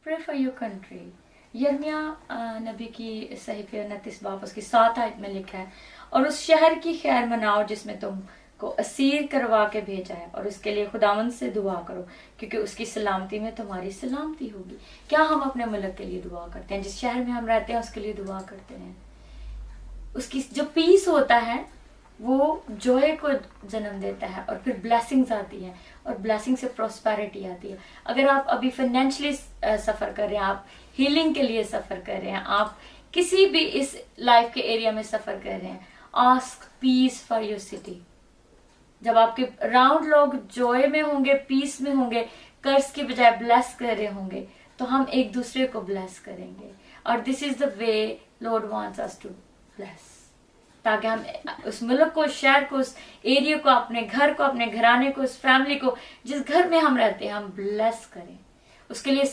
Pray for your country. यिर्मयाह नबी की सहीफे 29 बाब उसकी 7 आयत में लिखा है, और उस शहर की खैर मनाओ जिसमें तुमको असीर करवा के भेजा है, और उसके लिए खुदावंद से दुआ करो क्योंकि उसकी सलामती में तुम्हारी सलामती होगी। क्या हम अपने मुल्क के लिए दुआ करते हैं? जिस शहर में हम रहते हैं उसके लिए दुआ करते हैं। उसकी जो पीस होता है वो जॉय को जन्म देता है, और फिर ब्लेसिंग्स आती है, और ब्लेसिंग से प्रॉस्पेरिटी आती है। अगर आप अभी फाइनेंशियली सफर कर रहे हैं, आप हीलिंग के लिए सफर कर रहे हैं, आप किसी भी इस लाइफ के एरिया में सफर कर रहे हैं, ask peace for your city. जब आपके राउंड लोग जॉय में होंगे, पीस में होंगे, कर्ज की बजाय ब्लेस कर रहे होंगे, तो हम एक दूसरे को ब्लेस करेंगे। और this is the way Lord wants us to bless, ताकि हम उस मुल्क को, शहर को, उस एरिया को, अपने घर को, अपने घराने को, उस फैमिली को, जिस घर में हम रहते हैं, हम ब्लेस करें। उसके लिए